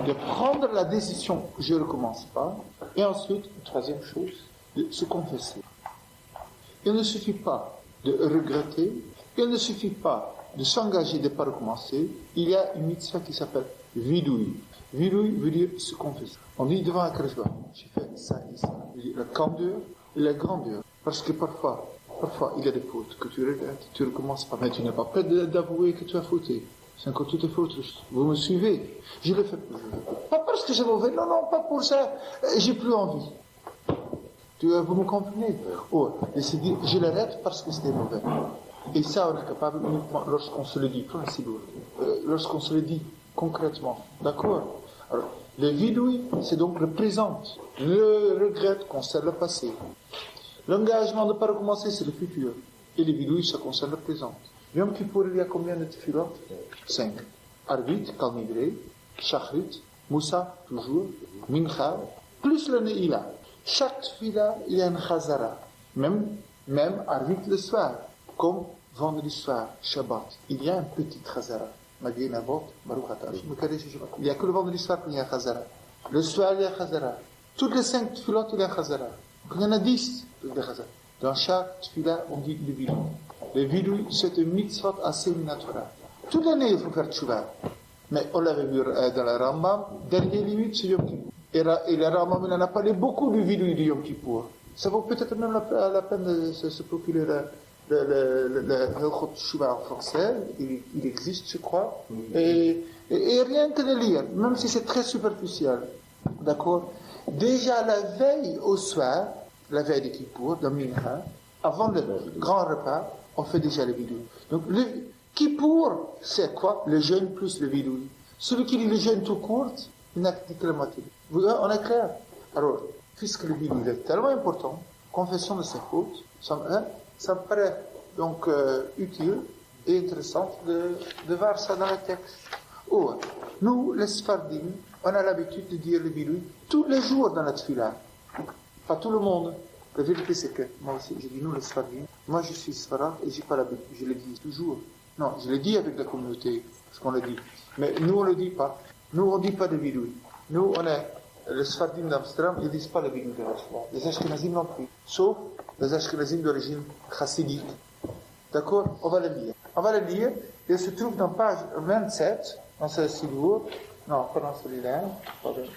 de prendre la décision, je ne recommence pas, et ensuite, troisième chose, de se confesser. Il ne suffit pas de regretter, il ne suffit pas de s'engager de ne pas recommencer. Il y a une mitzvah qui s'appelle vidouille. Vidouille veut dire se confesser. On dit devant un Krishna, j'ai fait ça et ça. La candeur et la grandeur. Parce que parfois, il y a des fautes que tu regrettes, tu ne recommences pas. Mais tu n'as pas peur d'avouer que tu as fauté. C'est encore tout est faute. Vous me suivez? Je le fais plus. Pas parce que c'est mauvais, non, pas pour ça. J'ai plus envie. Vous me comprenez? Je l'arrête parce que c'était mauvais. Et ça, on est capable uniquement lorsqu'on se le dit, pas si lourd. Lorsqu'on se le dit concrètement. D'accord? Alors, le vidouille, c'est donc le présent. Le regret concerne le passé. L'engagement de ne pas recommencer, c'est le futur. Et le vidouille, ça concerne le présent. Yom Kippour, il y a combien de tefilot? 5. Arvit, Kalmidré, Shachrit, Moussa, toujours, Mincha, plus le Neila. Chaque tefila, il y a une chazara. Même Arvit le soir, comme vendredi soir, Shabbat. Il y a un petit chazara. Il n'y a que le vendredi soir qu'il y a un chazara. Le soir, il y a un chazara. Toutes les 5 tefilot, il y a un chazara. Il y en a 10, il y a un chazara. Dans chaque tefila, on dit le vidouille. Le vidouille, c'est une mitzvot assez naturelle. Toute l'année, il faut faire tchouva. Mais on l'avait vu dans la Rambam, dernière limite, c'est Yom Kippour. Et le Rambam, il en a parlé beaucoup du vidouille de Yom Kippour. Ça vaut peut-être même la peine de se procurer le Hilchot Tchouva en français. Il existe, je crois. Et rien que de lire, même si c'est très superficiel. D'accord? Déjà la veille au soir, la veille de Kippour, dans Mincha, avant le grand repas, on fait déjà le vidouille. Donc, le Kippour, c'est quoi? Le jeûne plus le vidouille. Celui qui dit le jeûne tout court, il n'a que la moitié. On est clair? Alors, puisque le vidouille est tellement important, confession de ses fautes, ça me paraît donc utile et intéressant de voir ça dans le texte. Nous, les Sfardim, on a l'habitude de dire le vidouille tous les jours dans la tefila. Pas tout le monde. La vérité, c'est que, moi aussi, je dis nous, les Sfardim, moi je suis Sfarad et j'ai pas l'habitude, je le dis toujours. Non, je le dis avec la communauté, ce qu'on le dit. Mais nous, on le dit pas. Nous, on dit pas de vidouille. Nous, on est, les Sfardim d'Amsterdam, ils disent pas le vidouille de Rashba. Les Ashkenazim non plus. Sauf les Ashkenazim d'origine chassidique. D'accord? On va le lire. Il se trouve dans page 27, dans ce sidour. Non, pas dans celui-là.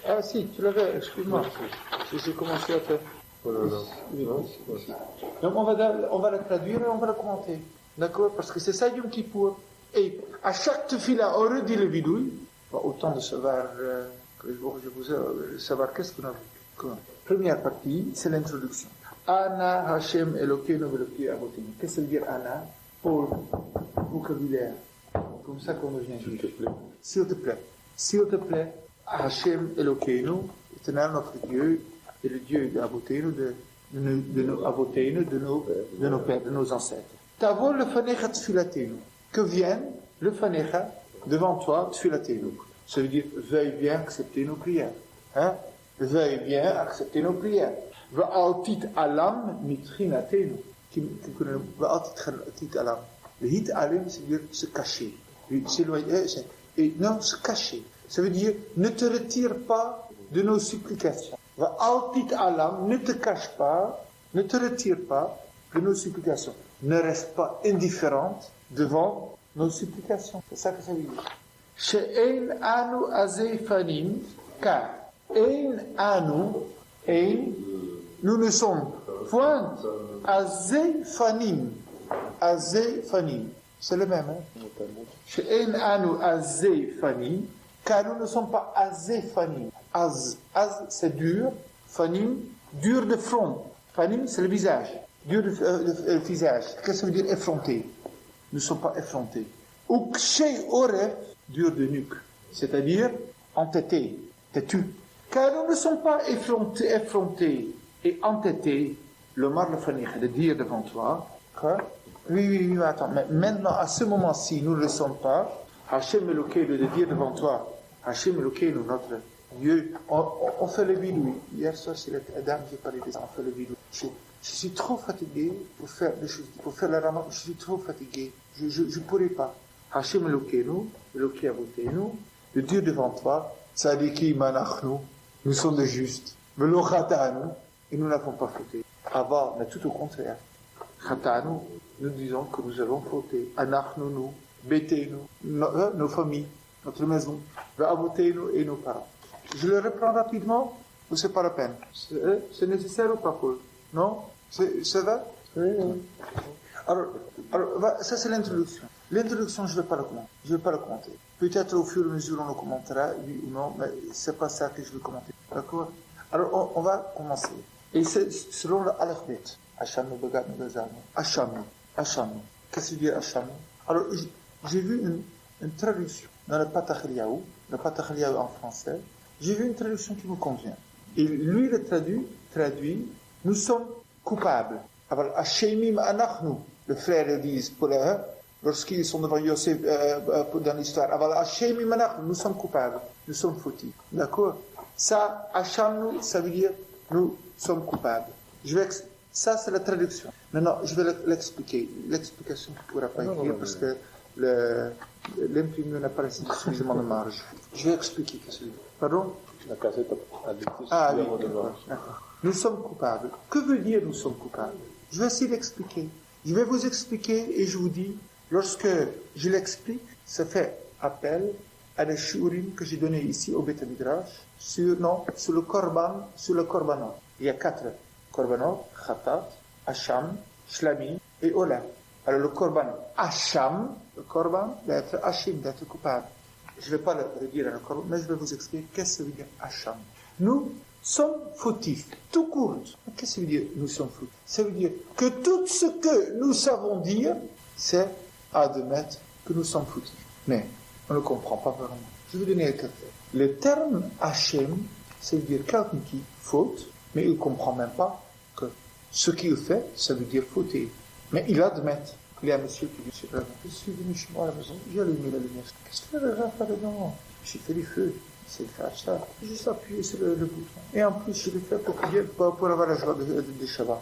Ah si, tu l'avais, excuse-moi. J'ai commencé à faire. Donc on va le traduire et on va le commenter. D'accord? Parce que c'est ça Yom Kippour. Et à chaque tefila, on redit le vidouille. Autant de savoir, savoir qu'est-ce qu'on a vu. Première partie, c'est l'introduction. Ana Hashem Elokeinu Veloki Avotinu. Qu'est-ce que ça veut dire Ana? Pour vocabulaire. Comme ça qu'on devient. S'il te plaît, Hashem Elokeinu, éternel notre Dieu, et le Dieu de Avotenu, de nos pères, de nos ancêtres. Tavo le fanecha tfilatenu. Que vienne le fanecha devant toi tfilatenu. Ça veut dire, veuille bien accepter nos prières. Veuille bien accepter nos prières. Va'altit alam mitrinatenu. Va'altit alam. Le hit alam, c'est dire se cacher. Et non, se cacher. Ça veut dire, ne te retire pas de nos supplications. Va'altit alam, ne te cache pas, ne te retire pas de nos supplications. Ne reste pas indifférente devant nos supplications. C'est ça que ça veut dire. She'ein anu azeifanim, car ein anu, nous ne sommes point azeifanim. Azeifanim. C'est le même, She'ein anu azeifanim, car nous ne sommes pas azeifanim. Az, c'est dur. Fanim, dur de front. Fanim, c'est le visage. Dur de visage. Qu'est-ce que ça veut dire effronté? Nous ne sommes pas effrontés. Ukshei oref, dur de nuque. C'est-à-dire entêté, têtu. Car nous ne sommes pas effrontés et entêtés. Le mar le fanir, de dire devant toi. Oui, attends. Mais maintenant, à ce moment-ci, nous ne le sommes pas. Hachem Elokeinu, de dire devant toi. Hachem Elokeinu, notre Dieu, on fait le vidouille. Hier soir, c'est la dame qui parlait de ça, on fait le vidouille. Je suis trop fatigué pour faire des choses, pour faire la ramadan. Je suis trop fatigué. Je ne pourrai pas. Hachem Elokeinu, Eloke Avotenu, de dire devant toi, Sadiki manachnu, nous sommes des justes. Velo khatanu, et nous n'avons pas fauté. Avant, mais tout au contraire. Khatanu, nous disons que nous avons fauté. Anachnu, nous, betenu, nos familles, notre maison, ve'avotenu et nos parents. Je le reprends rapidement, ou c'est pas la peine? C'est nécessaire ou pas, Paul? Non? Ça va? Oui. Alors, ça c'est l'introduction. L'introduction, je ne vais pas le commenter. Peut-être au fur et à mesure on le commentera, oui ou non, mais c'est pas ça que je vais commenter. D'accord? Alors, on va commencer. Et c'est selon l'alphabet. Hacham, Bagat, Gazam. Hacham. Qu'est-ce que veut dire Hacham? Alors, j'ai vu une traduction dans le Patachliaou en français. J'ai vu une traduction qui me convient. Et lui, le traduit, nous sommes coupables. Alors, Hachemim Anachnu, le frère le dit pour lorsqu'ils sont devant Yosef dans l'histoire. Alors, Hachemim Anachnu, nous sommes coupables, nous sommes fautifs. D'accord? Ça, Hachamnu, ça veut dire nous sommes coupables. Ça, c'est la traduction. Maintenant, je vais l'expliquer. L'explication ne pourra pas écrire parce que l'imprimé n'a pas suffisamment de marge. Je vais expliquer ce que c'est. Pardon? La cassette a dit d'accord. Nous sommes coupables. Que veut dire nous sommes coupables? Je vais essayer d'expliquer. Je vais vous expliquer et je vous dis, lorsque je l'explique, ça fait appel à des shurim que j'ai donné ici au Beth Midrash sur le korbanot. Il y a 4 korbanot, khatat, hacham, shlami et ola. Alors le korban hacham, le korban d'être hachim, d'être coupable. Je ne vais pas le redire à le korban, mais je vais vous expliquer qu'est-ce que ça veut dire hacham. Nous sommes fautifs, tout court. Qu'est-ce que ça veut dire nous sommes fautifs? Ça veut dire que tout ce que nous savons dire, c'est admettre que nous sommes fautifs. Mais on ne comprend pas vraiment. Je vais donner un cas. Le terme Hachem, ça veut dire quelqu'un qui faute, mais il ne comprend même pas que ce qu'il fait, ça veut dire fauter. Mais il admet. Il y a un monsieur qui dit, je suis venu chez moi à la maison, j'ai allumé la lumière. Qu'est-ce que tu veux faire dedans? J'ai fait du feu. C'est faire ça. J'ai juste appuyé sur le bouton. Et en plus, je le fais pour avoir la joie de Shabbat.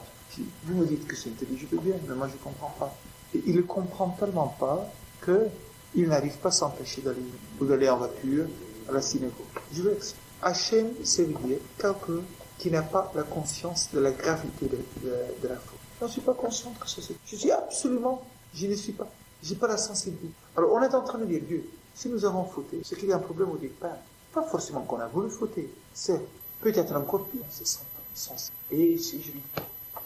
Vous me dites que c'est intelligible bien, mais moi je ne comprends pas. Et il ne comprend tellement pas qu'il n'arrive pas à s'empêcher d'aller en voiture à la synagogue. Je vais expliquer. Hachem, ça veut dire quelqu'un qui n'a pas la conscience de la gravité de la faute. Je ne suis pas conscient que c'est ça. Je ne suis pas. Je n'ai pas la sensibilité. Alors on est en train de dire, Dieu, si nous avons fauté, c'est qu'il y a un problème au départ. Pas forcément qu'on a voulu fauter. C'est peut-être encore pire, c'est sens. Et si je vis,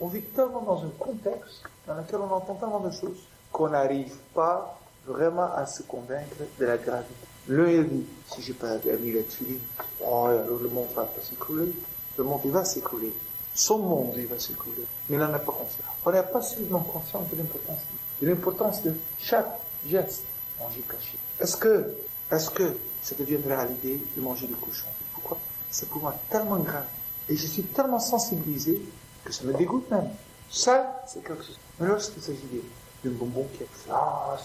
on vit tellement dans un contexte dans lequel on entend tellement de choses qu'on n'arrive pas vraiment à se convaincre de la gravité. L'un il dit, si j'ai pas mis la tuile, alors le monde va pas s'écrouler. Le monde il va s'écrouler. Son monde il va s'écrouler. Mais il n'en a pas conscience. On n'est pas suffisamment conscient de l'importance de chaque geste. Manger caché. Est-ce que ça deviendra à l'idée de manger du cochon? Pourquoi? C'est pour moi tellement grave. Et je suis tellement sensibilisé que ça me dégoûte même. Ça, c'est quelque chose. Mais lorsqu'il s'agit d'un bonbon qui est ça.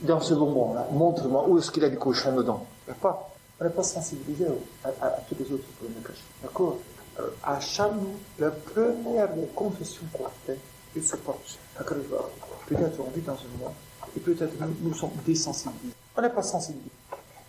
Dans ce bonbon-là, montre-moi où est-ce qu'il y a du cochon dedans. Il n'y a pas. On n'est pas sensibilisé à tous les autres problèmes cachés. D'accord? À chaque nous, la première des confessions qu'on fait, il se porte. Peut-être on vit dans un monde, et peut-être nous sommes désensibilisés. On n'est pas sensibilisé.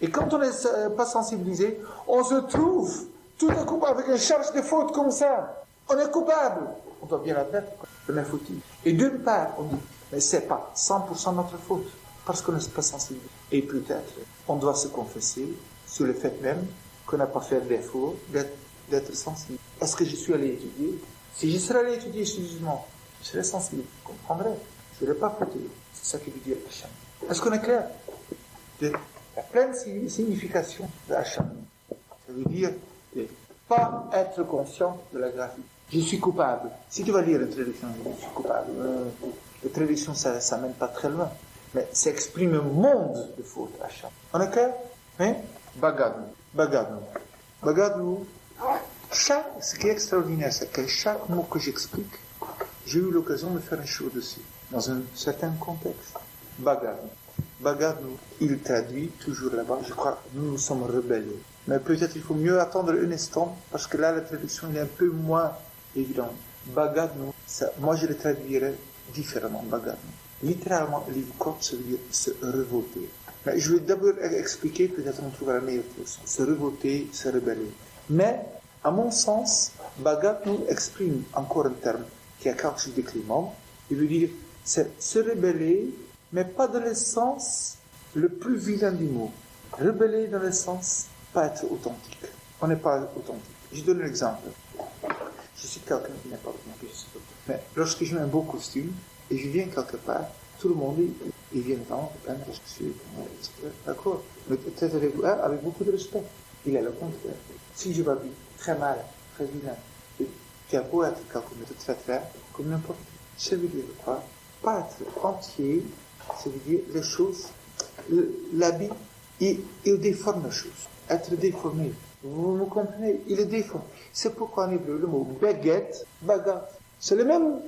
Et quand on n'est pas sensibilisé, on se trouve tout à coup avec une charge de faute comme ça. On est coupable. On doit bien l'admettre. On est fautif. Et d'une part, on dit, mais c'est pas 100% notre faute, parce qu'on n'est pas sensibilisé. Et peut-être, on doit se confesser sur le fait même qu'on n'a pas fait d'effort d'être sensible. Est-ce que je suis allé étudier? Si je serais allé étudier sérieusement, je serais sensible, je comprendrais. Je ne serais pas fauté. C'est ça qui veut dire Hacham. Est-ce qu'on est clair? La pleine signification de Hacham. Ça veut dire de pas être conscient de la gravité. Je suis coupable. Si tu vas lire une traduction, je suis coupable. La traduction, ça ne mène pas très loin. Mais ça exprime un monde de fautes, Hacham. On est clair? Hein? Bagadnou. Ce qui est extraordinaire, c'est que chaque mot que j'explique, j'ai eu l'occasion de faire un show dessus, dans un certain contexte. Bagadnou, il traduit toujours là-bas, je crois, nous sommes rebelles. Mais peut-être il faut mieux attendre un instant, parce que là, la traduction est un peu moins évidente. Bagadnou, moi je le traduirais différemment, Bagadnou. Littéralement, l'ivcote, ça veut dire se révolter. Mais je vais d'abord expliquer, peut-être on trouvera la meilleure façon. Se révolter, se rebeller. Mais, à mon sens, Bhagat nous exprime encore un terme qui a quelque chose de clément. Il veut dire, c'est se rebeller, mais pas dans le sens le plus vilain du mot. Rebeller dans le sens, pas être authentique. On n'est pas authentique. Je donne un exemple. Je suis quelqu'un qui n'est pas authentique. Mais lorsque je mets un beau costume, et je viens quelque part, tout le monde, il vient devant, je suis, etc. D'accord. Mais peut-être avec beaucoup de respect. Il est le contraire. Si je m'habille très mal, très vilain, tu as beau être quelqu'un de très très, comme n'importe qui. Ça veut dire quoi? Pas être entier, ça veut dire les choses, l'habit, il déforme les choses. Être déformé. Vous me comprenez? Il est déformé. C'est pourquoi en hébreu, le mot baguette, bagat. C'est le même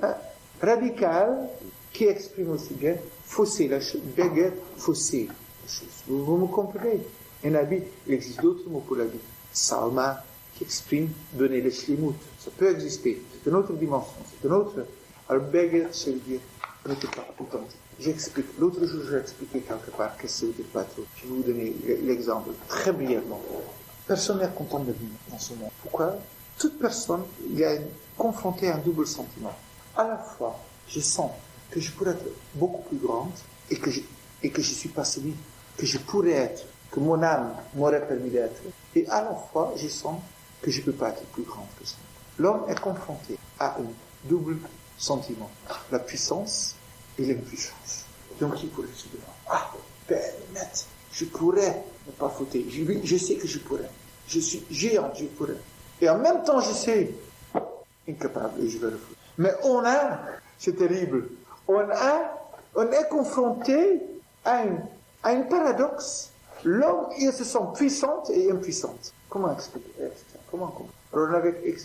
radical qui exprime aussi bien fausser la chose. Baguette, fausser la chose. Vous me comprenez? Un habit, il existe d'autres mots pour l'habit. Salma, qui exprime donner les shlimut. Ça peut exister. C'est une autre dimension. C'est une autre. Alors, baguette, ça veut dire, on n'était pas authentique. J'explique. L'autre jour, j'ai expliqué quelque part qu'est-ce que ça veut dire pas trop. Je vais vous donner l'exemple très brièvement. Personne n'est content de vivre dans ce monde. Pourquoi? Toute personne, il est confrontée à un double sentiment. À la fois, je sens que je pourrais être beaucoup plus grande et que je suis pas celui que je pourrais être, que mon âme m'aurait permis d'être. Et à la fois, je sens que je ne peux pas être plus grande que ça. L'homme est confronté à un double sentiment. La puissance et l'impuissance. Donc il pourrait se dire, maître, je pourrais ne pas fauter. Je sais que je pourrais. Je suis géant, je pourrais. Et en même temps, je sais, incapable, et je vais le foutre. Mais c'est terrible, on est confronté à un paradoxe. L'homme, il se sent puissante et impuissante. Comment expliquer ça? Comment comprendre? Alors,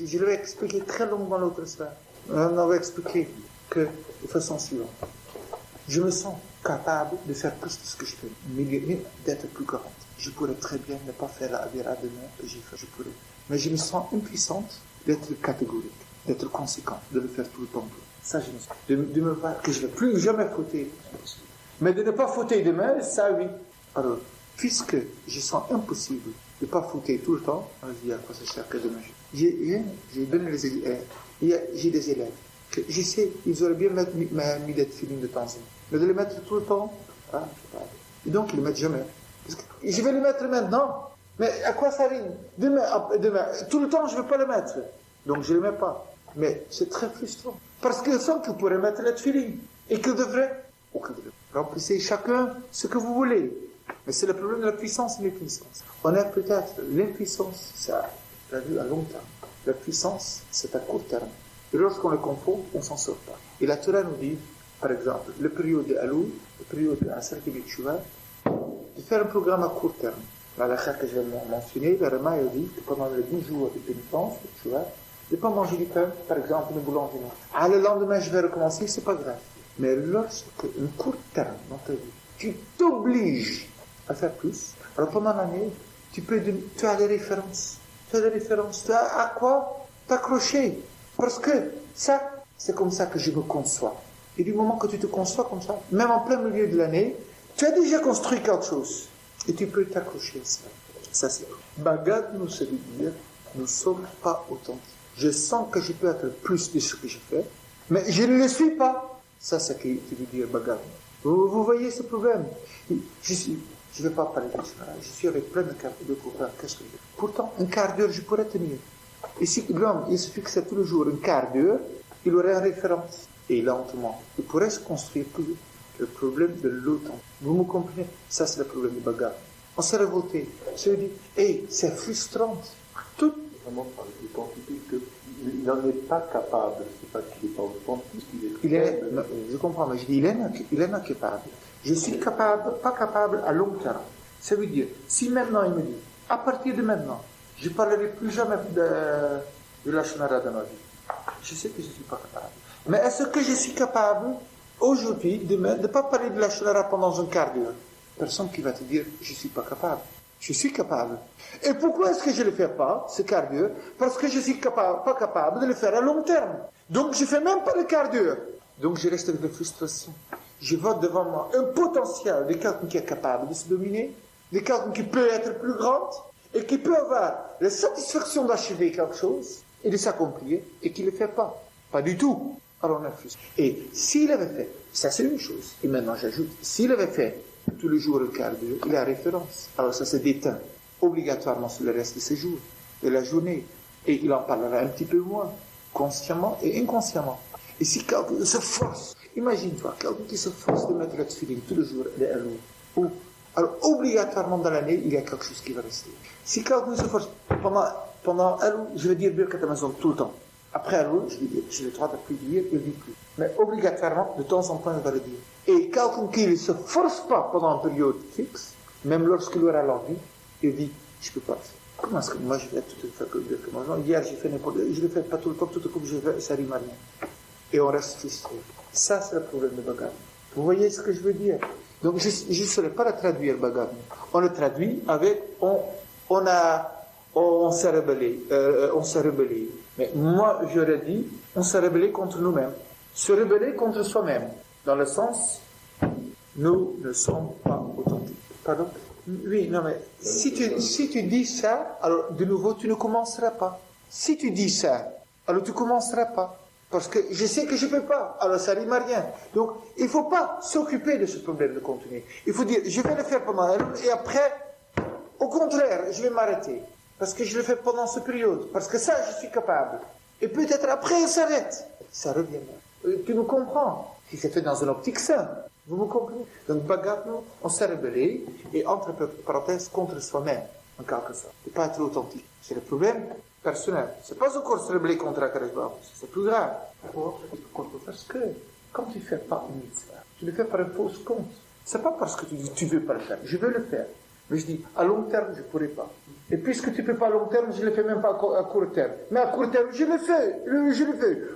je l'avais expliqué très longuement l'autre soir. On avait expliqué que, de façon suivante, je me sens capable de faire plus de ce que je fais, mais d'être plus grande. Je pourrais très bien ne pas faire la Avera demain que j'ai fait, je pourrais. Mais je me sens impuissante d'être catégorique, d'être conséquent, de le faire tout le temps. Ça, je me sens. De me voir que je ne vais plus jamais fauter. Mais de ne pas fauter demain, ça, oui. Alors, puisque je sens impossible de ne pas fauter tout le temps, on se dit à quoi ça sert que demain. J'ai donné les élèves. J'ai des élèves. Que je sais, ils auraient bien mis des films de temps en temps. Mais de les mettre tout le temps, je sais pas. Et donc, ils ne les mettent jamais. Parce que je vais les mettre maintenant. Mais à quoi ça rime? Demain, tout le temps, je ne vais pas le mettre. Donc, je ne le mets pas. Mais c'est très frustrant. Parce qu'ils savent qu'ils pourraient mettre les films. Et qu'ils devraient. Remplissez chacun ce que vous voulez. Mais c'est le problème de la puissance et l'impuissance. On a peut-être l'impuissance, ça a vu à long terme. La puissance, c'est à court terme. Et lorsqu'on le confond, on ne s'en sort pas. Et la Torah nous dit, par exemple, le période de Alou, le période de Asar Kibitchouva, de faire un programme à court terme. La lacha que je vais mentionner, la Rama a dit que pendant les 12 jours de pénitence, tu vois, de ne pas manger du pain, par exemple, une boulangerie. Le lendemain, je vais recommencer, c'est pas grave. Mais lorsque, un court terme dans ta vie, tu t'obliges à faire plus, alors pendant l'année, tu as des références. Tu as à quoi t'accrocher. Parce que ça, c'est comme ça que je me conçois. Et du moment que tu te conçois comme ça, même en plein milieu de l'année, tu as déjà construit quelque chose. Et tu peux t'accrocher à ça. Ça, c'est tout. Bhagat nous veut dire, nous ne sommes pas authentiques. Je sens que je peux être plus de ce que je fais, mais je ne le suis pas. Ça, c'est ce que veut dire Bhagat. Vous voyez ce problème? Je ne vais pas parler de ça. Je suis avec plein de copains. Qu'est-ce que je veux? Pourtant, un quart d'heure, je pourrais tenir. Et si l'homme, il se fixait tous les jours un quart d'heure, il aurait une référence. Et lentement, il pourrait se construire plus. Le problème de l'autre. Vous me comprenez? Ça, c'est le problème du Bhagat. On s'est révolté. On s'est dit, c'est frustrant. Tout. Vraiment par l'identité qu'il n'en est pas capable. C'est pas qu'il n'est pas authentique, je comprends, mais je dis, il est incapable. Je suis pas capable à long terme. Ça veut dire, si maintenant il me dit, à partir de maintenant, je ne parlerai plus jamais de la Shonara dans ma vie. Je sais que je ne suis pas capable. Mais est-ce que je suis capable, aujourd'hui, demain, de ne pas parler de la Shonara pendant un quart d'heure? Personne qui va te dire, je ne suis pas capable. Je suis capable. Et pourquoi est-ce que je ne le fais pas, ce quart d'heure? Parce que je ne suis pas capable de le faire à long terme. Donc je ne fais même pas le quart d'heure. Donc je reste avec la frustration. je vois devant moi un potentiel de quelqu'un qui est capable de se dominer, de quelqu'un qui peut être plus grand, et qui peut avoir la satisfaction d'achever quelque chose, et de s'accomplir, et qui ne le fait pas. Pas du tout. Alors on est frustré. Et s'il avait fait, ça c'est une chose, et maintenant j'ajoute, s'il avait fait tous les jours le quart d'heure, il a référence. Alors ça se déteint obligatoirement sur le reste de ses jours, de la journée, et il en parlera un petit peu moins, consciemment et inconsciemment. Et si quelqu'un se force, imagine-toi, quelqu'un qui se force de mettre le feeling tous les jours, alors obligatoirement dans l'année, il y a quelque chose qui va rester. Si quelqu'un se force pendant je vais dire Birkat Amazon tout le temps. Après Elul, je vais dire, j'ai le droit de plus dire, il ne dit plus. Mais obligatoirement, de temps en temps, il va le dire. Et quelqu'un qui ne se force pas pendant une période fixe, même lorsqu'il aura l'envie, il dit, je ne peux pas le faire. Comment est-ce que moi je vais tout faire comme Birkat Amazon? Hier, j'ai fait n'importe quoi, je ne le fais pas tout le temps, tout comme je fais, ça rime à rien. Et on reste frustré. Ça, c'est le problème de Bhagavad. Vous voyez ce que je veux dire? Donc, je ne saurais pas le traduire, Bhagavad. On le traduit avec, on s'est rebellé. Mais moi, j'aurais dit, on s'est rebellé contre nous-mêmes. Se rebeller contre soi-même. Dans le sens, nous ne sommes pas authentiques. Pardon? Oui, non, mais si tu dis ça, alors de nouveau, tu ne commenceras pas. Si tu dis ça, alors tu ne commenceras pas. Parce que je sais que je ne peux pas, alors ça rime à rien. Donc, il ne faut pas s'occuper de ce problème de contenu. Il faut dire, je vais le faire pendant un an, et après, au contraire, je vais m'arrêter. Parce que je le fais pendant cette période. Parce que ça, je suis capable. Et peut-être après, il s'arrête. Ça reviendra. Tu me comprends? Si c'est fait dans une optique saine. Vous me comprenez? Donc, Bhagavad, on s'est rebellé, et entre parenthèses, contre soi-même, en quelque sorte. Et pas être authentique. C'est le problème personnel. C'est pas encore se rebeller contre Akadosh Baruch Hu. C'est plus grave. Parce que, quand tu ne fais pas une mitzvah, tu le fais par un faux compte. C'est pas parce que tu dis, tu veux pas le faire. Je veux le faire. Mais je dis, à long terme, je ne pourrai pas. Et puisque tu ne peux pas à long terme, je ne le fais même pas à court terme. Mais à court terme, je le fais.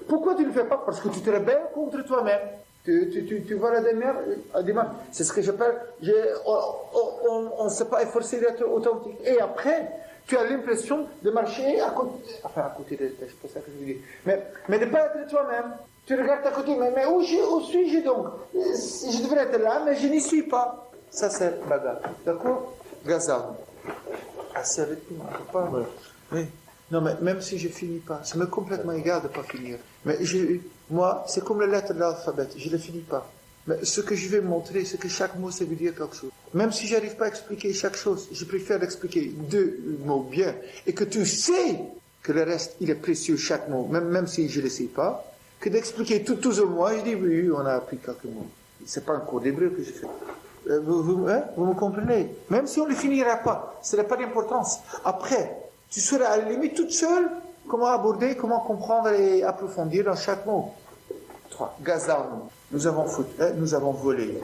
Pourquoi tu ne le fais pas? Parce que tu te rebelles contre toi-même. Tu vois la démarche. C'est ce que j'appelle, on ne s'est pas efforcé d'être authentique. Et après, tu as l'impression de marcher à côté de c'est pas ça que je veux dire. Mais de ne pas être toi-même. Tu regardes à côté, mais où suis-je donc? Je devrais être là, mais je n'y suis pas. Ça, c'est Bhagavad. D'accord? Gazal. Assez avec nous, on peut pas. Oui. Non, mais même si je finis pas, ça m'est complètement égal de ne pas finir. Mais moi, c'est comme les lettres de l'alphabet, je ne les finis pas. Mais ce que je vais montrer, c'est que chaque mot, ça veut dire quelque chose. Même si je n'arrive pas à expliquer chaque chose, je préfère expliquer 2 mots bien, et que tu sais que le reste, il est précieux, chaque mot, même si je ne le sais pas, que d'expliquer tous au moins, je dis, oui, on a appris quelques mots. C'est pas un cours d'hébreu que je fais. Vous me comprenez? Même si on ne le finira pas, ce n'a pas d'importance. Après, tu seras à la limite toute seule, comment aborder, comment comprendre et approfondir dans chaque mot. 3. Gazal. Nous avons volé.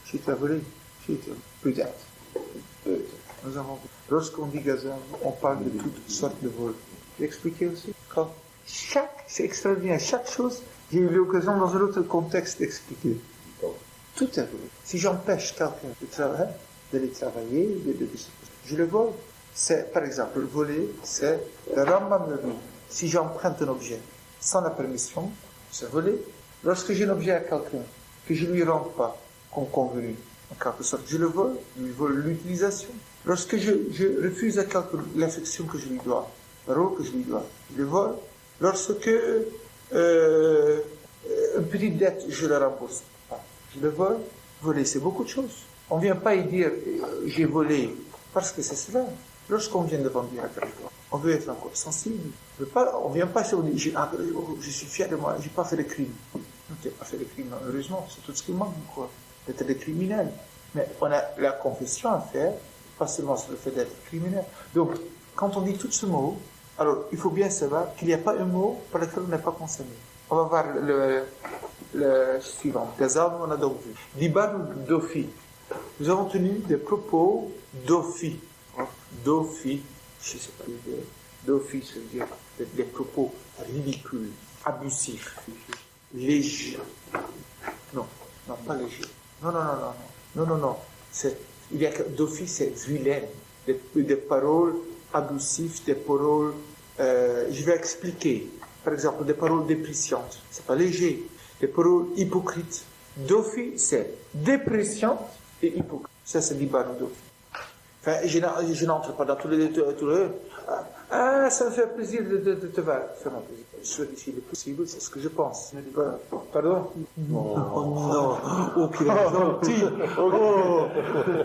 Qui t'a volé? Peut-être. Nous avons volé. Lorsqu'on dit gazal, on parle de toutes sortes de vols. J'ai expliqué aussi. C'est extraordinaire. Chaque chose, j'ai eu l'occasion dans un autre contexte d'expliquer. Tout est volé. Si j'empêche quelqu'un d'aller travailler, je le vole. C'est, par exemple, le voler, c'est le Rambam le dit. Si j'emprunte un objet sans la permission, c'est voler. Lorsque j'ai un objet à quelqu'un que je ne lui rends pas comme convenu, en quelque sorte, je le vole, je lui vole l'utilisation. Lorsque je refuse à quelqu'un l'affection que je lui dois, le rôle que je lui dois, je le vole. Lorsque une petite dette, je la rembourse pas. Je le vole. Voler, c'est beaucoup de choses. On ne vient pas y dire j'ai volé, parce que c'est cela. Lorsqu'on vient devant Dieu à quelqu'un, on veut être encore sensible. On ne vient pas se dire je suis fier de moi, je n'ai pas fait de crime. Tu n'as pas fait de crime, heureusement, c'est tout ce qui manque, quoi. D'être des criminels. Mais on a la confession à faire, pas seulement sur le fait d'être criminel. Donc, quand on dit tous ces mots, alors il faut bien savoir qu'il n'y a pas un mot par lequel on n'est pas concerné. On va voir le suivant. Gazal, on a donc vu. Dibar Dofi. Nous avons tenu des propos Dofi. Dofi, je ne sais pas l'idée. Dofi, ça veut dire des propos ridicules, abusifs, légers. Non, pas légers. Non. Dofi, c'est vilain. Des paroles abusives, des paroles. Je vais expliquer. Par exemple, des paroles dépréciantes. C'est pas léger. Des paroles hypocrites. Dofi, c'est dépression et hypocrisie. Ça, c'est Libano Dofi. Enfin, je n'entre pas dans tous les... Ah, ça me fait plaisir de te voir. Ça me fait plaisir. Soit ici le possible, c'est ce que je pense. Pardon? Non. Oh, qu'il est gentil. Oh,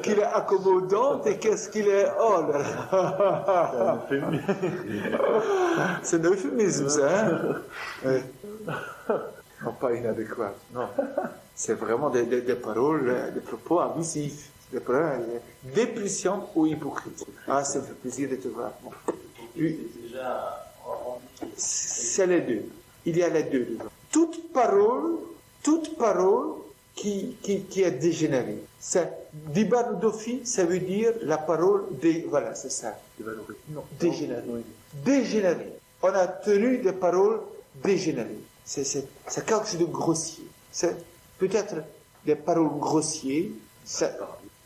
qu'il est accommodant et qu'est-ce qu'il est... Oh là là. C'est un euphémisme, ça, hein? Oui. Non, pas inadéquat. Non. C'est vraiment des paroles, des propos abusifs. Des paroles dépréciantes ou hypocrites. Ah, ça me fait plaisir de te voir. Bon. C'est les deux. Il y a les deux dedans. Toute parole qui est dégénérée. Dibarudofi, ça veut dire la parole voilà, c'est ça. Non, dégénérée. Dégénérée. On a tenu des paroles dégénérées. C'est quelque chose de grossier. C'est peut-être des paroles grossières.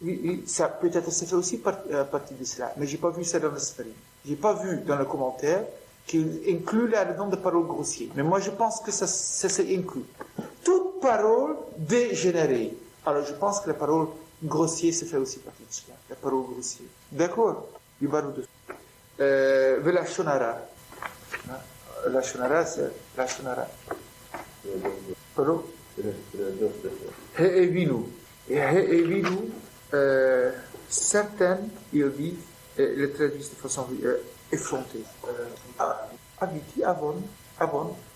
Oui, ça peut-être ça fait aussi partie de cela, mais j'ai pas vu ça dans le Sphérine. J'ai pas vu dans le commentaire qu'il inclut là-dedans des paroles grossières. Mais moi je pense que ça c'est inclus. Toute parole dégénérée. Alors je pense que la parole grossière ça fait aussi partie de cela. La parole grossière. D'accord? Du barou de. La shonara. La shonara c'est la shonara. Pardon? He'evinu. He'evinu. Certaines, ils disent, les traduisent de façon effrontée. Aviti avon,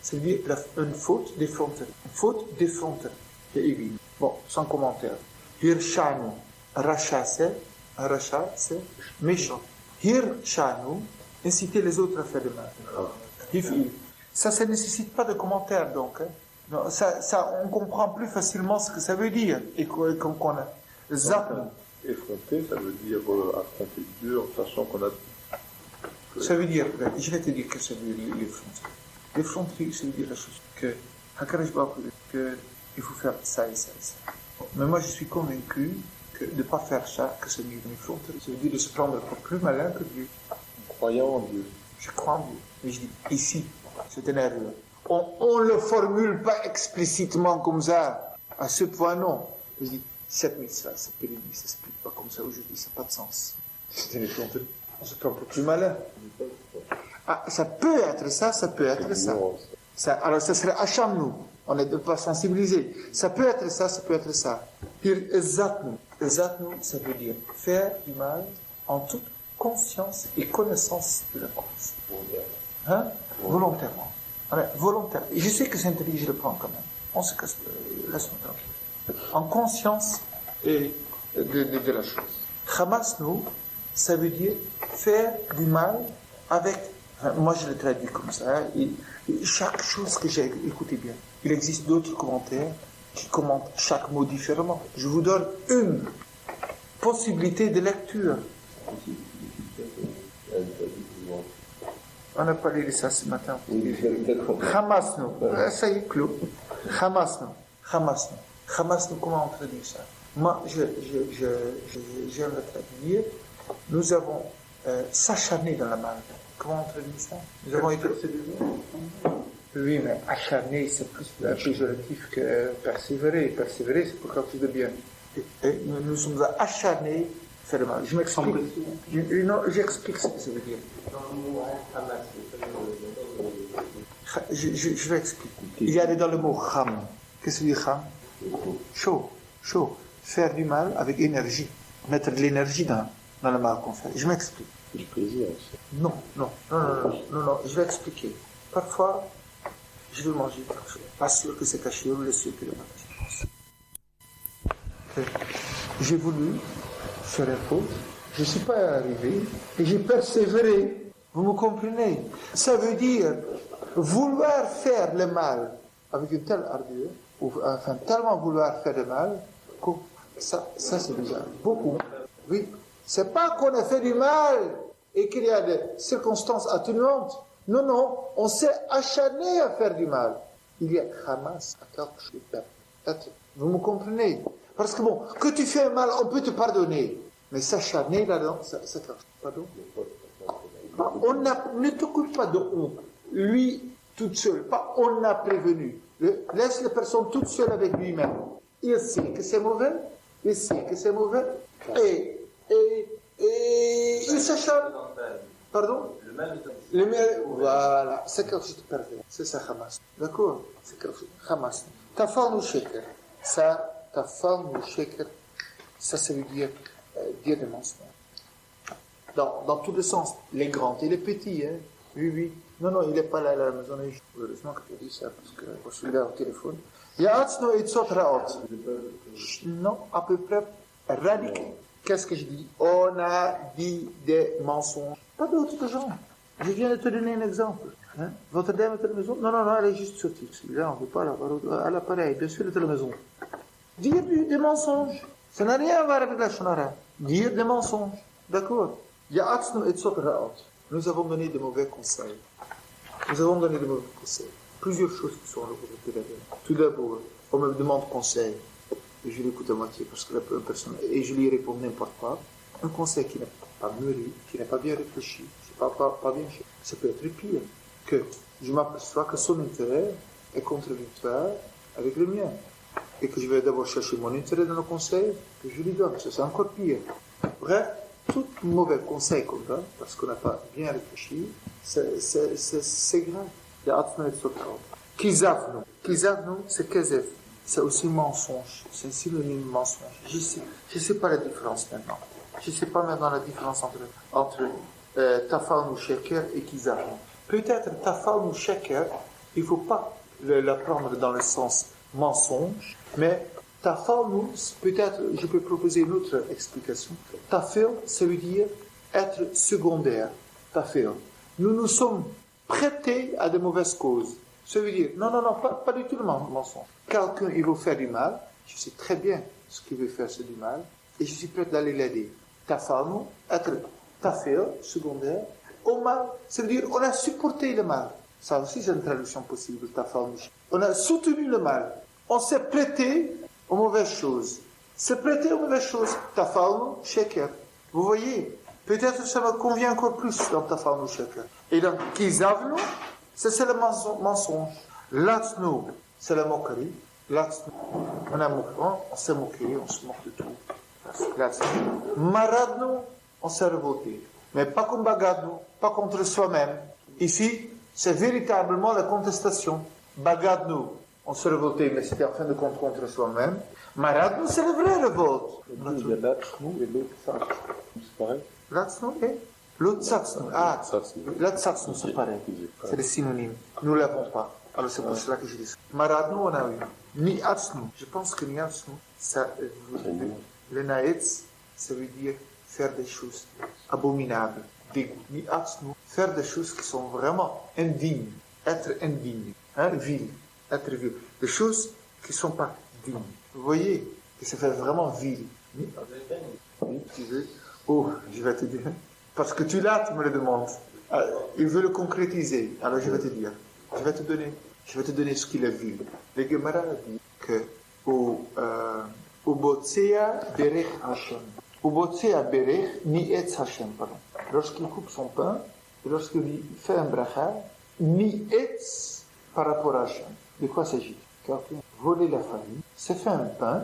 ça veut dire une faute d'effronterie. Une faute d'effronterie. C'est évident. Bon, sans commentaire. Hirshanu, rachat, c'est méchant. Hirshanu, inciter les autres à faire de mal. Ça ne nécessite pas de commentaire, donc. Hein. Non, on comprend plus facilement ce que ça veut dire et qu'on connaît. Zatnu. Effronter, ça veut dire affronter Dieu en sachant qu'on a... Ça veut dire, je vais te dire que ça veut dire l'effronter. L'effronter, ça veut dire la chose que il faut faire ça et ça et ça. Mais moi, je suis convaincu que de ne pas faire ça, que c'est mieux d'effronter. Ça veut dire de se prendre pour plus malin que Dieu. Croyant en Dieu. Je crois en Dieu. Mais je dis, ici, c'est une erreur. On ne le formule pas explicitement comme ça. À ce point, non. Je dis, cette mitzvah, cette périmie, ça ne s'explique pas comme ça aujourd'hui, ça n'a pas de sens. C'est une effronterie. On se prend pour plus malin. Ah, ça peut être ça, ça peut être ça. Alors, ça serait Hacham-nous. On n'est pas sensibilisé. Ça peut être ça, ça peut être ça. Puis, Ezatnu. Ezatnu, ça veut dire faire du mal en toute conscience et connaissance de la cause. Hein? Volontairement. Volontairement. Et je sais que c'est intelligent, je le prends quand même. On se casse, laisse-moi tranquille. En conscience et de la chose. Hamasnu, ça veut dire faire du mal avec... Moi, je le traduis comme ça. Hein, et chaque chose que j'ai... Écoutez bien. Il existe d'autres commentaires qui commentent chaque mot différemment. Je vous donne une possibilité de lecture. On a parlé de ça ce matin. Hamasnu. Ça y est, clos. Hamasnu. Hamasnu. Hamasnu, comment on traduit ça? Moi, j'aime le traduire. Nous avons s'acharné dans la mal. Comment on traduit ça? Nous avons été... Oui, mais acharné, c'est plus péjoratif que persévérer. Persévérer, c'est pour quelque chose de bien. Et nous sommes acharnés à faire le mal. Je m'explique. Non, j'explique ce que ça veut dire. Je vais expliquer. Il y a dans le mot kham. Qu'est-ce que ça veut dire kham? Chaud. Faire du mal avec énergie. Mettre de l'énergie dans le mal qu'on fait. Je m'explique. C'est le plaisir aussi. Non, je vais expliquer. Parfois, je vais manger quelque chose. Pas sûr que c'est caché, ou le sûr que le matin. J'ai voulu faire un faute, je ne suis pas arrivé, et j'ai persévéré. Vous me comprenez? Ça veut dire vouloir faire le mal avec une telle ardeur, enfin tellement vouloir faire le mal, que ça c'est déjà beaucoup. Oui. C'est pas qu'on a fait du mal et qu'il y a des circonstances atténuantes. Non, on s'est acharné à faire du mal. Il y a Hamas à quelque chose de perte. Vous me comprenez? Parce que bon, que tu fais mal, on peut te pardonner. Mais s'acharner là-dedans, c'est quelque chose. Pardon? Ne t'occupe pas de on. Lui, toute seule. Pas on a prévenu. Laisse la personne toute seule avec lui-même. Il sait que c'est mauvais, il sait que c'est mauvais, et il s'acharne. Pardon? Le même, voilà, c'est quelque chose de parfait. C'est ça, Hamas. D'accord? C'est quelque chose. Hamas. Tafal ou shaker. Ça, tafal ou shaker, ça veut dire dire des mensonges. Dans tous les sens. Les grands et les petits, hein. Oui, oui. Non, il n'est pas là à la maison. Heureusement que tu as dit ça, parce que je suis là au téléphone. Ya'atsno et Tsotraot. Non, à peu près radical. Qu'est-ce que je dis? On a dit des mensonges. Pas d'autres gens. Je viens de te donner un exemple. Hein? Votre dame est à la maison? Non, elle est juste sortie. Là, on ne veut pas l'avoir à l'appareil. Bien sûr, elle est à la maison. Dire des mensonges. Ça n'a rien à voir avec la shonara. Dire des mensonges. D'accord? Ya'atsno et Tsotraot. Nous avons donné de mauvais conseils. Plusieurs choses qui sont représentées là-dedans. Tout d'abord, on me demande conseil. Et je l'écoute à moitié parce que la personne. Et je lui réponds n'importe quoi. Un conseil qui n'est pas mûri, qui n'est pas bien réfléchi, c'est pas bien fait. Ça peut être pire. Que je m'aperçois que son intérêt est contradictoire avec le mien. Et que je vais d'abord chercher mon intérêt dans le conseil que je lui donne. Ça, c'est encore pire. Bref, tout mauvais conseil qu'on donne, parce qu'on n'a pas bien réfléchi, c'est grave. Il y a Atman et Sokra. Kizavnu, c'est Kezef. C'est aussi mensonge. C'est un synonyme de mensonge. Je sais pas la différence maintenant. Je sais pas maintenant la différence entre Tafal ou Sheker et Kizavnu. Peut-être Tafal ou Sheker, il faut pas la prendre dans le sens mensonge, mais Tafal, peut-être, je peux proposer une autre explication. Tafel, ça veut dire être secondaire. Tafel. Nous sommes prêtés à de mauvaises causes. Ça veut dire, non, pas du tout le mensonge. Quelqu'un, il veut faire du mal, je sais très bien ce qu'il veut faire, c'est du mal, et je suis prêt d'aller l'aider. Tafel, être tafel, secondaire, au mal, ça veut dire, on a supporté le mal. Ça aussi, c'est une traduction possible, tafel. On a soutenu le mal. On s'est prêté aux mauvaises choses. Se prêter aux mauvaises choses. Tafalnu, sheker. Vous voyez, peut-être ça me convient encore plus dans Tafalnu, sheker. Et donc, kizavnu, c'est le mensonge. Latsnu, c'est la moquerie. Latsnu, on s'est moqué, on se moque de tout. Latsnu. Maradnu, on s'est révolté. Mais pas comme bagadnu, pas contre soi-même. Ici, c'est véritablement la contestation. Bagadnu, on s'est révolté, mais c'était en fin de compte contre soi-même. Maradnu, c'est la vraie révolte. Il y a Latsnu et l'autre Satsnu. C'est pareil? Latsnu et l'autre Satsnu. Ah, Latsnu, c'est pareil. C'est des synonymes. Nous ne l'avons pas. Alors c'est pour cela que je dis ça. Maradnu, on a eu. Ni Atsnu. Je pense que Ni Atsnu, ça, le Naetz, ça veut dire faire des choses abominables, dégoût. Ni Atsnu, faire des choses qui sont vraiment indignes. Être indigne. Vil. Être vil. Des choses qui ne sont pas dignes. Vous voyez que ça fait vraiment vil. Oui, tu veux? Oh, je vais te dire. Parce que tu l'as, tu me le demandes. Il veut le concrétiser. Alors je vais te dire. Je vais te donner ce qu'il a vu. Le Gemara dit que au Botsea Berech Hashem. Au Botsea Berech ni Etz Hashem, pardon. Lorsqu'il coupe son pain, et lorsqu'il fait un bracha, ni Etz par rapport à Hashem. De quoi s'agit-il? Quelqu'un volait la famille, s'est fait un pain,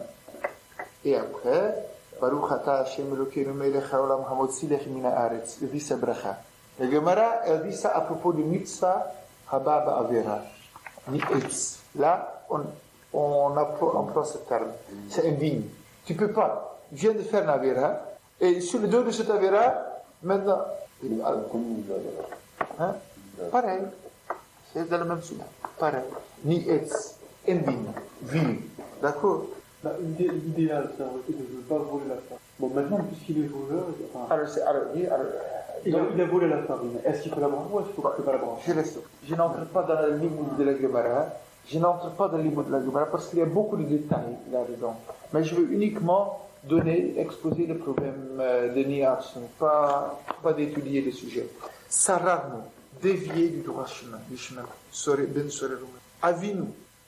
et après, Baruch Ata Hashem Elokeinu Melech Haolam Hamotzi Lech Mina Aretz, il dit sa bracha. La Gemara, elle dit ça à propos du mitzvah Haba Ba'avera, ni Etz. Là, on emploie ce terme. C'est indigne. Tu peux pas. Je viens de faire une Avera, et sur le dos de cette Avera, maintenant. Hein? Pareil. C'est dans le même souvenir. Pareil. Ni Etz. Indigne. Vil. D'accord? L'idéal, c'est de ne pas voler la farine. Bon, maintenant, puisqu'il est voleur, il a volé la farine. Est-ce qu'il faut la brancher ou est-ce qu'il ne faut pas la brancher? Je n'entre pas dans la limite de la Gemara. Parce qu'il y a beaucoup de détails là-dedans. Mais je veux uniquement exposer le problème de Niatsnu, pas d'étudier le sujet. Sararnu, dévier du droit chemin, du chemin.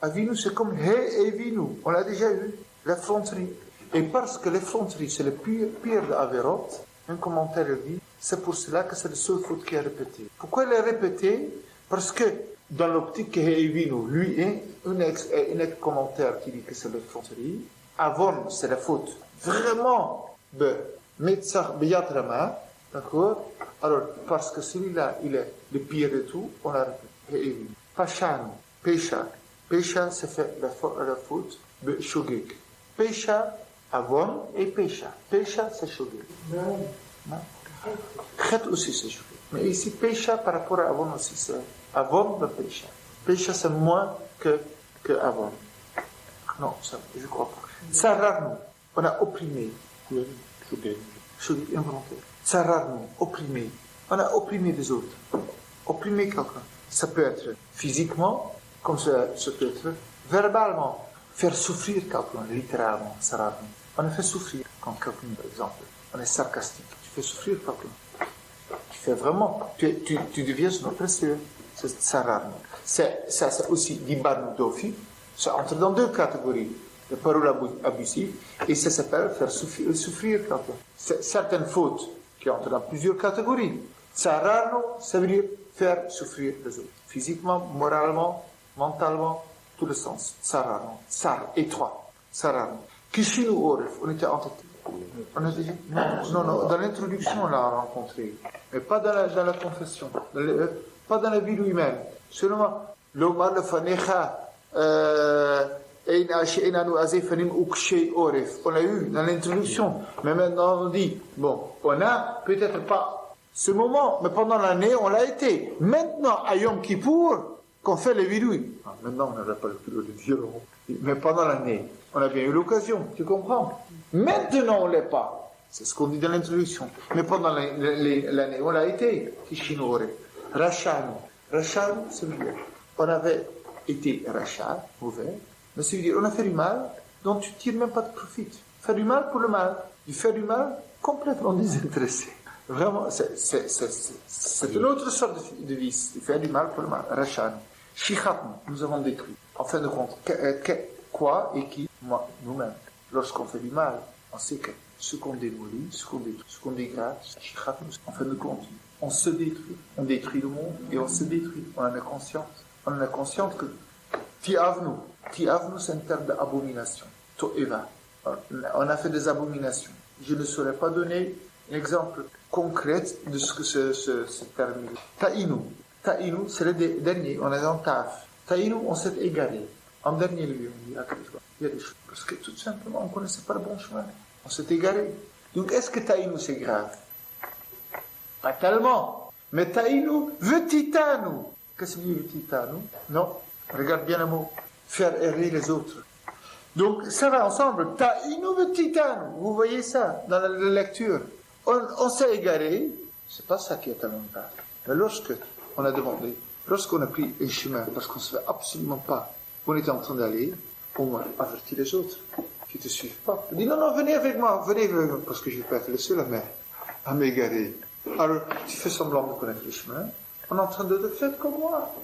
Avinu, c'est comme He Evinu. On l'a déjà eu. L'effronterie. Et parce que l'effronterie, c'est le pire de Averot, un commentaire dit, c'est pour cela que c'est le seul faute qui est répété. Pourquoi il est répété? Parce que dans l'optique que He Evinu, lui, un commentaire qui dit que c'est l'effronterie, Avon, c'est la faute. Vraiment, d'accord? Alors, parce que celui-là, il est le pire de tout, on l'a répété. Pachan, pécha. Pécha, ça fait la faute de shogeg. Pécha, avon et pécha. Pécha, c'est shogeg. Chet aussi, c'est shogeg. Mais ici, pécha par rapport à avon aussi, c'est avon de pécha. Pécha, c'est moins que avon. Non, ça, je crois pas. Sararnu, on a opprimé. Shogeg, inventé. Sararnu, opprimé. On a opprimé les autres. Opprimer quelqu'un. Ça peut être physiquement, comme ça peut être verbalement. Faire souffrir quelqu'un, littéralement, sararnu. On a fait souffrir quand quelqu'un, par exemple, on est sarcastique. Tu fais souffrir quelqu'un. Tu fais vraiment, tu deviens son oppresseur. C'est sararnu. C'est aussi dibarnu dofi. Ça entre dans deux catégories. Les paroles abusives, et ça s'appelle faire souffrir quelqu'un. C'est certaines fautes qui entrent dans plusieurs catégories. Sararnu, ça veut dire faire souffrir les autres. Physiquement, moralement, mentalement, tout le sens. Sararnu. Sar, étroit. Sararnu. Kishinu orif, on était entêtés. On a dit, non, dans l'introduction, on l'a rencontré. Mais pas dans la confession. Pas dans la vie humaine. Seulement, l'omar le fanecha, on l'a eu dans l'introduction, mais maintenant on dit, bon, on a peut-être pas ce moment, mais pendant l'année on l'a été. Maintenant, à Yom Kippour, qu'on fait les vidouilles. Maintenant on n'aurait pas le violon, mais pendant l'année, on a bien eu l'occasion, tu comprends? Maintenant on ne l'est pas, c'est ce qu'on dit dans l'introduction, mais pendant l'année on l'a été. Rachanu, c'est bien. On avait été rachat, mauvais. Mais ça veut dire, on a fait du mal, dont tu ne tires même pas de profit. Faire du mal pour le mal. Tu fais du mal complètement désintéressé. Vraiment, c'est une autre sorte de vice. Tu fais du mal pour le mal. Rachan. Shichatnu, nous avons détruit. En fin de compte, quoi et qui? Moi, nous-mêmes. Lorsqu'on fait du mal, on sait que ce qu'on démolit, ce qu'on dégrade, Shichatnu, en fin de compte, on se détruit. On détruit le monde et on se détruit. On en est conscient. On en est conscient que Tiavnu, c'est un terme d'abomination. To'eva. On a fait des abominations. Je ne saurais pas donner un exemple concret de ce que ce terme est. Ta'inu, c'est le dernier. On est en taf. Ta'inu, on s'est égaré. En dernier lieu, on dit, il y a des choses. Parce que tout simplement, on ne connaissait pas le bon chemin. On s'est égaré. Donc, est-ce que Ta'inu, c'est grave? Pas tellement. Mais Ta'inu, vetitanu. Qu'est-ce que dit vetitanu? Non. Regarde bien le mot. Faire errer les autres. Donc, ça va ensemble. Ta'inu vetitanu. Vous voyez ça dans la lecture. On s'est égaré. C'est pas ça qui est tellement grave. Mais lorsque on a demandé, lorsqu'on a pris un chemin, parce qu'on ne savait absolument pas où on était en train d'aller, on a averti les autres qui ne te suivent pas. On dit non, venez avec moi, parce que je ne vais pas être le seul à m'égarer. Alors, tu fais semblant de connaître le chemin, on est en train de te faire comme moi.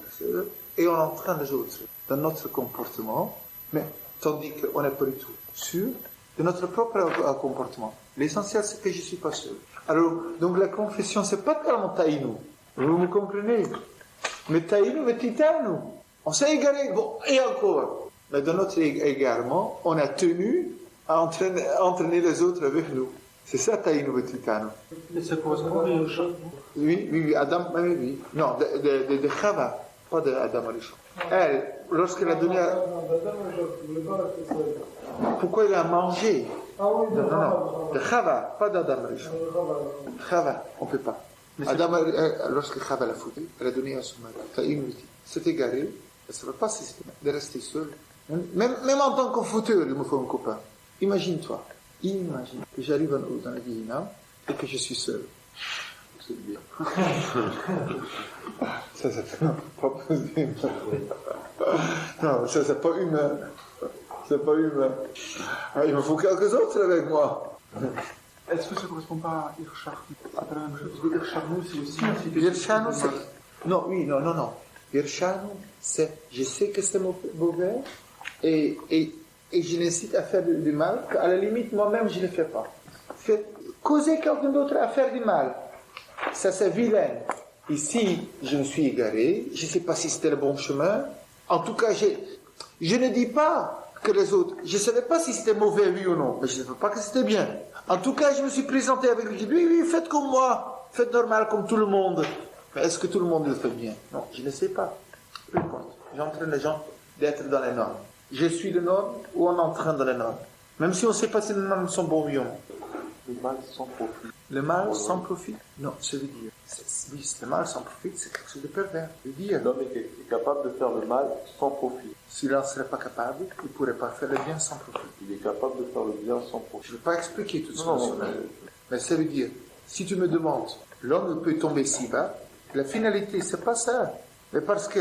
Et on entraîne les autres dans notre comportement, mais tandis qu'on n'est pas du tout sûr de notre propre comportement. L'essentiel, c'est que je ne suis pas seul. Alors, donc la confession, c'est pas tellement Ta'inu. Vous me comprenez? Mais Ta'inu vetitanu. On s'est égaré, bon, et encore. Mais dans notre égarement, on a tenu à entraîner les autres avec nous. C'est ça Ta'inu vetitanu. Mais ça correspond au chat. Oui, Adam, oui. Non, de Chava, pas d'Adam Arishon. Elle, lorsqu'elle a donné à... Pourquoi il a mangé? Non, de Chava, pas d'Adam Arishon. Chava, on ne peut pas. Adam, lorsque Chava l'a foutu, elle a donné à son mari. Ta'inu, c'est égaré, elle ne savait pas si c'était de rester seule. Même en tant que fauteur, il me faut un copain. Imagine-toi, que j'arrive dans la Guinée et que je suis seul. C'est bien. Ça, c'est pas possible. Non, ça, c'est pas humain. C'est pas humain. Il me faut quelques autres avec moi. Est-ce que ça ne correspond pas à Ircharnou? C'est pas la même chose. Parce que Ircharnou, c'est aussi un cité. Ircharnou, c'est... Non. Ircharnou, c'est... Je sais que c'est mauvais et je n'incite à faire du mal qu'à la limite, moi-même, je ne le fais pas. Causer quelqu'un d'autre à faire du mal, ça c'est vilain. Ici, je me suis égaré, je ne sais pas si c'était le bon chemin. En tout cas, je ne dis pas que les autres. Je ne savais pas si c'était mauvais, oui ou non, mais je ne savais pas que c'était bien. En tout cas, je me suis présenté avec lui. J'ai dit, oui, faites comme moi, faites normal comme tout le monde. Mais est-ce que tout le monde le fait bien? Non, je ne sais pas. Peu importe. J'entraîne les gens d'être dans les normes. Je suis le norme ou on entraîne dans les normes. Même si on ne sait pas si les normes sont bons ou non. Le mal sans profit. Le mal sans profit? Non, ça veut dire. Oui, le mal sans profit, c'est quelque chose de pervers. Je veux dire. L'homme est capable de faire le mal sans profit. S'il n'en serait pas capable, il ne pourrait pas faire le bien sans profit. Il est capable de faire le bien sans profit. Je ne vais pas expliquer tout ça. Non, mais ça veut dire, si tu me demandes, l'homme peut tomber si bas, la finalité, c'est pas ça. Mais parce que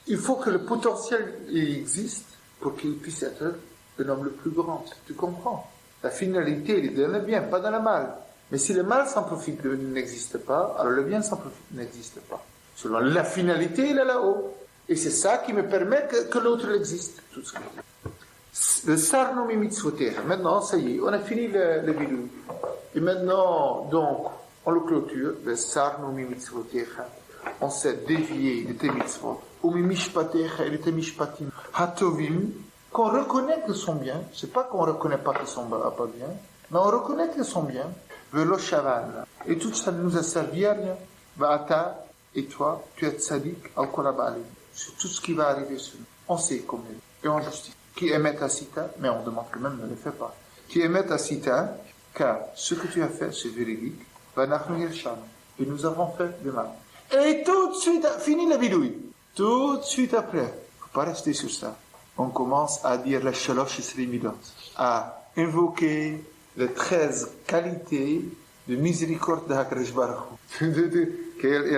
il faut que le potentiel existe pour qu'il puisse être un homme le plus grand. Tu comprends? La finalité, elle est dans le bien, pas dans le mal. Mais si le mal sans profit n'existe pas, alors le bien sans profit n'existe pas. Selon la finalité, il est là-haut. Et c'est ça qui me permet que l'autre existe. Tout ce que le sarnomi mitzvoter. Maintenant, ça y est, on a fini le vidéo. Et maintenant, donc, on le clôture. Le sarnomi mitzvoter. On s'est dévié de tes mitzvot. Ou mimishpater et de tes mishpatim. Hatovim. Qu'on reconnaît qu'ils sont bien. C'est pas qu'on reconnaît pas qu'ils sont pas bien. Mais on reconnaît qu'ils sont bien. Velo shavan. Et tout ça ne nous a servi à rien. Va'ata. Et toi, tu es tzaddik al kolabali. Sur tout ce qui va arriver sur nous. On sait comment. Et on justifie. Qui émet ta cita, mais on demande quand même, ne le fais pas. Qui émet ta cita, car ce que tu as fait, c'est véridique. Et nous avons fait le mal. Et tout de suite, fini la vidéo. Tout de suite après, faut pas rester sur ça. On commence à dire les shalosh esrimidot, à invoquer les 13 qualités de miséricorde de HaKadosh Baruch Hu. Je ne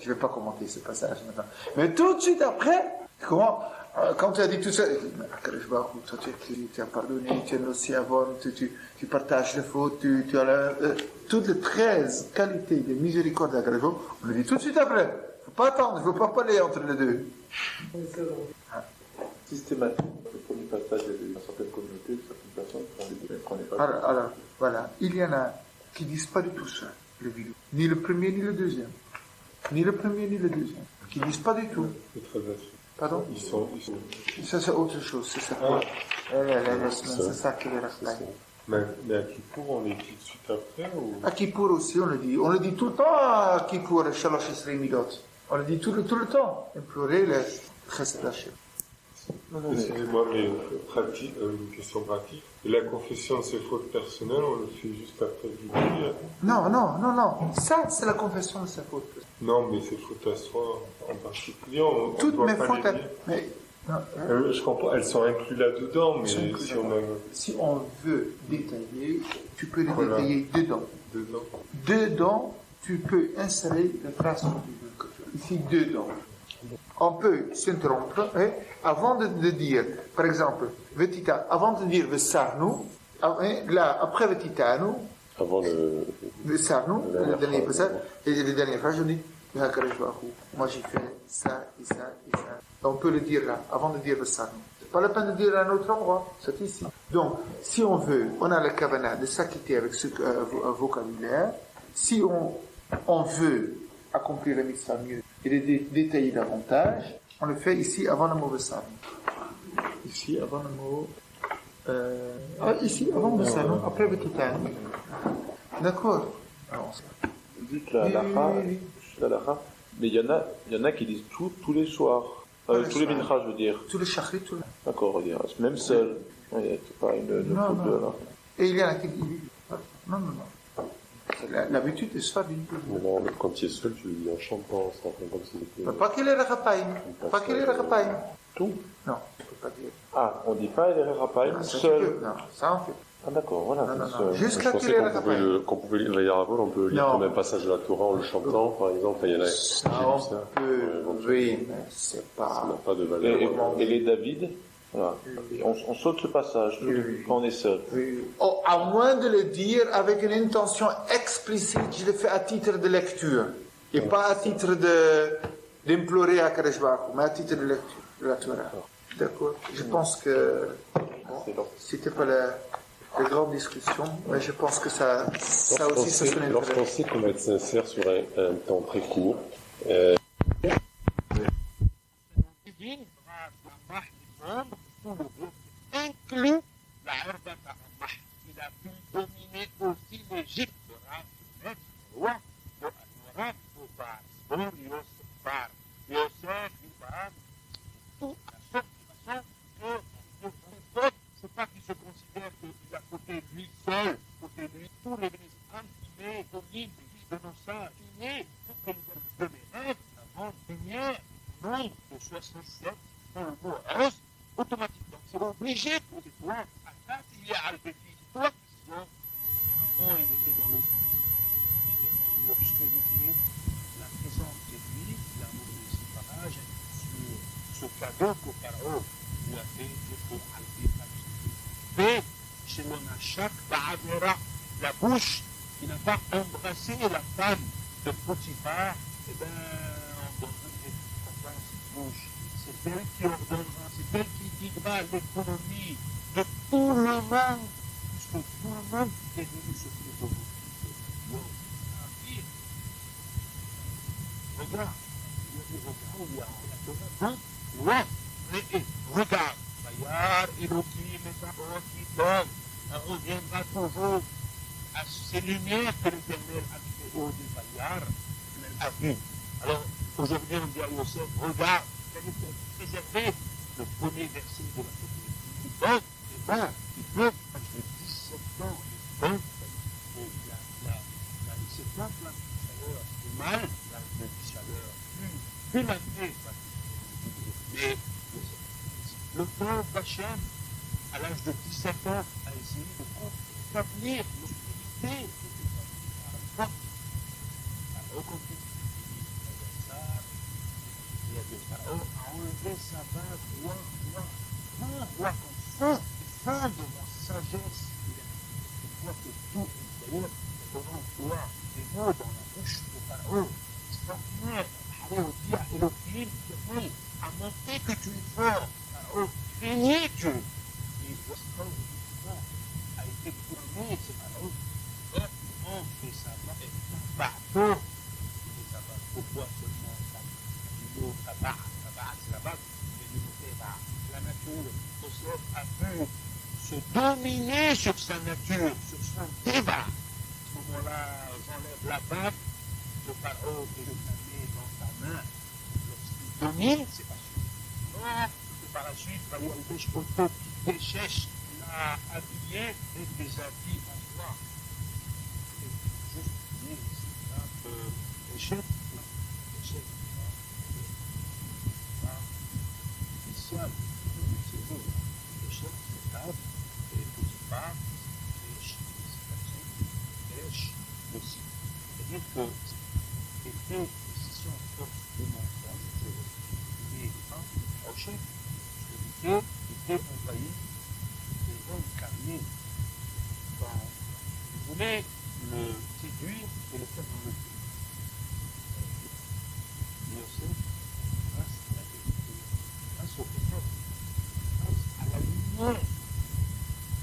vais pas commenter ce passage maintenant. Mais tout de suite après, quand tu as dit tout ça, HaKadosh Baruch Hu, toi tu as pardonné, tu es aussi avant, tu partages les fautes, tu as toutes les 13 qualités de miséricorde de HaKadosh Baruch Hu, on le dit tout de suite après. Il ne faut pas attendre, il ne faut pas parler entre les deux. Systématiquement, le premier passage dans certaines communautés, certaines personnes qu'on n'est pas. Alors, voilà, il y en a qui ne disent pas du tout ça, le vidéo. Ni le premier, ni le deuxième. Ni le premier, ni le deuxième. Qui ne disent pas du tout. Pardon? Ils sont... Ça, c'est autre chose. C'est ça. C'est ça qui est la Mais à Kippour, on les dit tout de suite après ou... À Kippour aussi, on le dit. On le dit tout le temps à Kippour, Shalosh Esrei Midot. On le dit tout le temps. Implorer les Chesed Hashem. Excusez-moi, mais une question pratique. La confession de ses fautes personnelles, on le fait juste après le vidéo. Non. Ça, c'est la confession de ses fautes. Non, mais ses fautes à soi en particulier, toutes mes fautes. Mais je comprends, elles sont incluses là-dedans, mais si on veut détailler, tu peux les détailler dedans. Dedans, tu peux insérer les phrases que tu veux. Ici, dedans. On peut s'interrompre avant de dire, par exemple, Vetita, avant de dire Vesarnu, là, après Vetitanu, avant le Vesarnu, le dernier passage, et les dernières phrases, je dis, moi j'ai fait ça et ça et ça. On peut le dire là, avant de dire Vesarnu. C'est pas la peine de dire à un autre endroit, c'est ici. Donc, si on veut, on a le kavana de s'acquitter avec ce vocabulaire. Si on veut accomplir la mitzvah mieux et les détailler davantage, on le fait ici avant le mot Vesarnu. Ici avant le mot... ici avant le Vesarnu, après Vetitanu. D'accord. Dites la halakha, mais il y en a qui disent tous les soirs. Tous les minchas, je veux dire. Tous les chachris, tous les... D'accord, regarde. Même seul. C'est pas une faute de là. Et il y en a qui disent... Non. L'habitude est ça d'une peu. Non, quand tu es seul, tu le dis en chantant, ça fait comme si c'était... Pas qu'il est rapaïm. Tout? Non, je ne peux pas dire. Ah, on ne dit pas les rapaïm seul. Non, ça on fait. Ah d'accord, voilà. Non. Jusqu'à je qu'il est pensais qu'on pouvait lire Vayaravo, on peut lire comme un passage de la Torah en le chantant, par exemple, il y en a qui disent ça. Oui, mais c'est pas... Ça n'a pas de valeur. Et les David, voilà. On saute ce passage quand on est seul. Oui. Oh, à moins de le dire avec une intention explicite, je le fais à titre de lecture. Et pas à titre d'implorer à Kadosh Baruch Hu, mais à titre de lecture de la Torah. D'accord. Je pense que c'était pas la grande discussion, mais je pense que ça aussi, ça sonne intéressant. Lorsqu'on sait qu'on va être sincère sur un temps très court, a pu dominer aussi l'Égypte. Le roi de Potiphar, Yosef, tout à sorte de façon que Potiphar, c'est pas qu'il se considère qu'il a côté lui seul, côté lui, tous les intimés, dominent de nos sages, intimés, toutes les rêves, avant lumière, non, de 67, dans le mot rose, automatiquement. C'est obligé pour toi, à ça, il y a Al-Béti, toi, avant, il était dans l'obscurité, la présence de lui, l'amour de ses parages, sur ce cadeau que Pharaon lui a fait pour Al-Béti. Mais, chez l'Onachak, la bouche qui n'a pas embrassé la femme de Potiphar, eh bien, on donnerait des récompenses bouche. C'est elle qui ordonnera, c'est elle qui guidera l'économie de tout le monde. Parce que tout le monde est venu se faire de vous. Regarde, il y a la Torah, ouais, mais regarde, Bayar, Elohim, et Sarah qui donne, on reviendra toujours à ces lumières que l'Éternel a fait au de Bayar, a vu. Alors, aujourd'hui, on dit à Yosef, regarde, c'est-à-dire pour préserver le premier verset de la prophétie. Il donne, et bon, il peut, quand je dis 17 ans, il donne, la 17 ans, la chaleur, c'est mal, la chaleur, plus maintenant, mais le temps d'Hachem, à l'âge de 17 ans, a essayé de établir l'autorité de Pharaon contre Pharaon a enlevé sa bague, roi comme ça, fin de ma sagesse. Il voit que tout, d'ailleurs, devant toi, des mots dans la bouche de Pharaon, extraordinaire. Alléluia, Elohim, Dieu, a montré que tu es fort. Pharaon craignait Dieu. Et lorsqu'on a été tourné, c'est Pharaon. On fait ça, bateau. Pourquoi seulement ça? Tabac, c'est la base, la nature, Joseph a pu se dominer sur sa nature, sur son débat. À ce moment-là, j'enlève la bague de Pharaon et je la mets dans ta main. Lorsqu'il domine, c'est pas sûr. Non, c'est par la suite, il cherche l'a habillé et des habits en noir. C'est juste dire ici, l'échec, spécial, c'est vous, l'échec, c'est grave, et Potiphar, c'est aussi. C'est-à-dire que c'était une décision forte de mon sens, et au chef, était envahi, et incarné dans, il voulait le séduire et le faire dans le pays. Yosef, grâce à la vérité, grâce au pétrole, grâce à la lumière,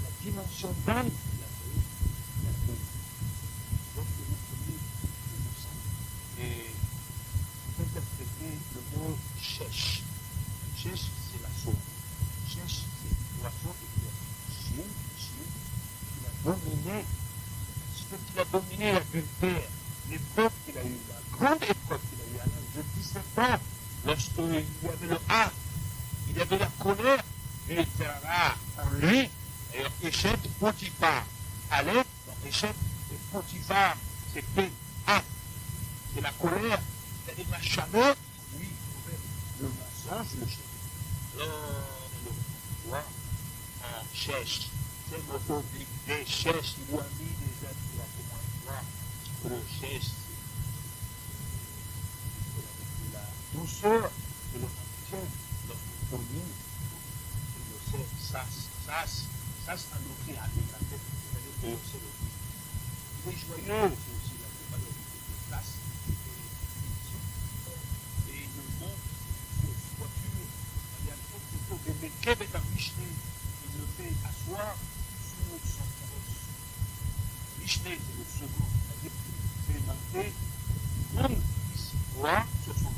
la dimension d'âme, il a fait. Donc, il a connu le sang. Et interpréter le mot chèche. Chèche, c'est la sauve. Chèche, c'est l'oiseau qui est chien, il a dominé. Ce qu'il a dominé l'adultère, l'épreuve qu'il a eue, la grande épreuve qu'il a eue à l'âge de 17 ans, lorsqu'il y avait le A, il y avait la colère, il était là en lui, et Échec, Potiphar. Allez, dans Échec et Potiphar, c'était A, c'est la colère, c'est-à-dire la chaleur, oui, le mensonge, le chef. Alors, le roi en cherche, c'est notre des cherches, il lui a mis des habits là pour moi, que le cherche, c'est la douceur de l'autorité, notre commune, et le sait, ça, c'est un autre à la tête, c'est-à-dire que c'est le il est joyeux, c'est aussi la compagnie de place, et le monde, sur voiture, il y a une autre photo, mais Kev est un Michelet, il le fait asseoir sur son carrosse. Michelet, c'est le second, c'est-à-dire que c'est marqué, l'homme ici, roi, sur son